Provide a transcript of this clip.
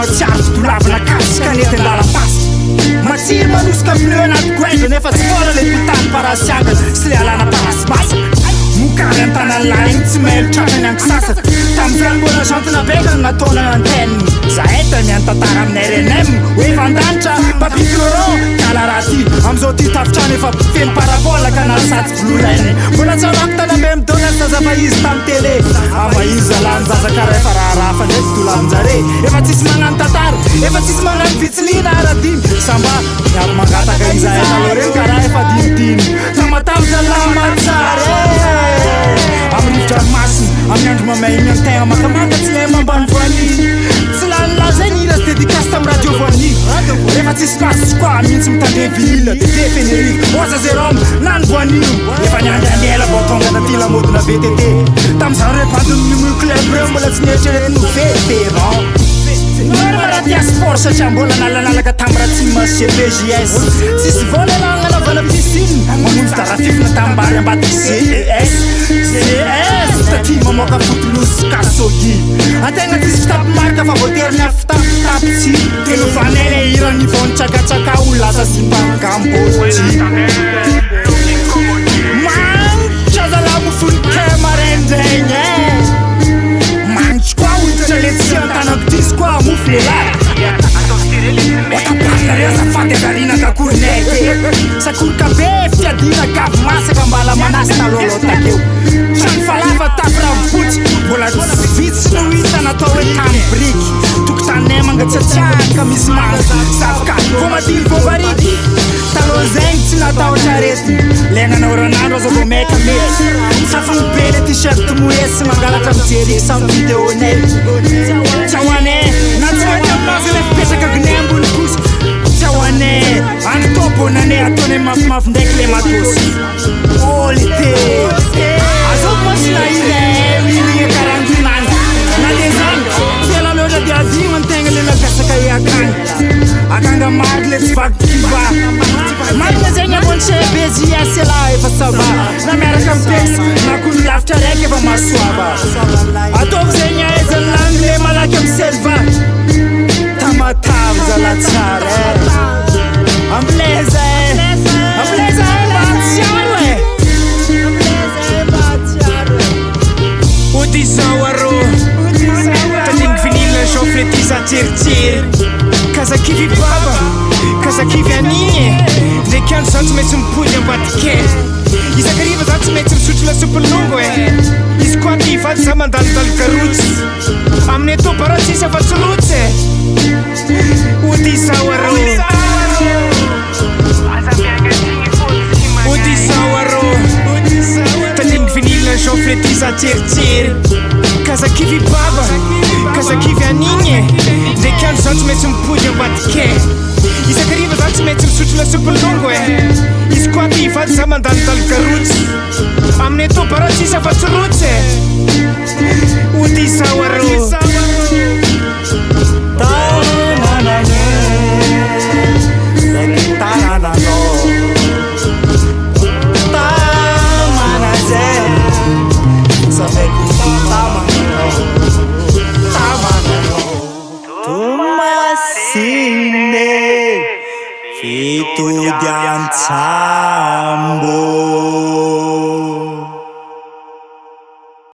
Matsiaro fitolavina kasika nety andala-pasy matsiry manosika pneu anaty goaindro nefa tsy fôla le pitany parasiangana sy le alana parasy masaka mokary an-tanany laigny tsy mailo tratrany angisasaka tam'izany mbola gentina bekany nataona antenne zahay da miantantara aminay renem hoe vandanitra papikroron kalaraty am'izao ty tafitrano efa feno parabole ka nalasatsy blulaine mbola tsarako tanambe midona zazava izy tamy télé ava izy zalany zazakara efa raharafa ndraiky dolavinjare efa tsisy magnano tantara efa tsisy magnano vitsilina aradimy samba miavy mangataka izahay taloha reny karaha efa dimidimy tamatavy zalamatsare amin'ny rivodranomasina amin'ny andro mamaigny an tegna makamanga tsy le mambany voaniny tsy lanilazainy ira sy dédicace tamy radio voaniny rehefa tsisy pasy koa mihitsy mitandre vinyle dede fenerive oza zérome nany voaniny efa niandry anela vao tonga taty lamodina VTT tam'izany repandiny nucléaire reo mbola tsy nieritreretiny vétéran Maratia sport satria mbola nalanalaka tamy raha tsy marché PJS tsisy volalagna anaovana piscine mamonjy tarafifina tambary ambadiky CES taty mamoaka fotolosy kasogi ategna tsisy fitapimarika fa voateriny avy fitapitapitsy telo vanele irany ivony tsakatsaka olo lasa simpangamboty manitra zalamo fonike marendregny manitry koa oditra le tsy antanako tisy koa mofo le lara otaparina zafady agarina kakorineke sakorika be fiadina gavy masaka mbala manasy talolo takeo trano falafa tafy ravopotsy mbola tsy vitsy no hita natao hoe tany briky tokotanay mangatsiatsiaka misy manga zavoka vo madiny vo bariky taloha zegny tsy natao trarety le nanao ranandro aza vo maika mety safiny be le t-shirt moesy mangalatra mijery samy videonay tsahoane na tsy mety aminazy le fipetraka gnay ambony kosa tsahoane andro tobonane ataonay mafimafy ndraiky le matosy olite azoko masina ine karantinany na le zany fiela loatra dia adigno antegna le napiasaka akagny akanga mary le tsy vaky kiva marina zegny ambony chebezy asela efa sava na miaraka mipesa na kono lavitra raiky efa masoava ataovy zegny aizany lany le malaky amy selva tamatavy zalatsara ambleza mbatsiaro odizao arô tadigny vinyle chauffe ty za tseritsiry kazakivy baba kazakivy anigny ndraiky andro za tsy maintsy mipody ambadike isakariva za tsy maintsy misotro lasopilongo izy koa ty vady za mandalodalo garotsy amin'ny atao bara tsisy afatsolotsy odizao arô odizao arô tadigny vinyle chauffe ty za tseritsiry kazakivy baba kazakivy anigny ndraiky andro za tsy maintsy mipody ambadike isakariva za tsy maintsy misotro lasopilongo izy koa ty vady za mandalodalo garotsy amin'ny atao bara tsisy afatsolotsy odizao arô Itu dian sambo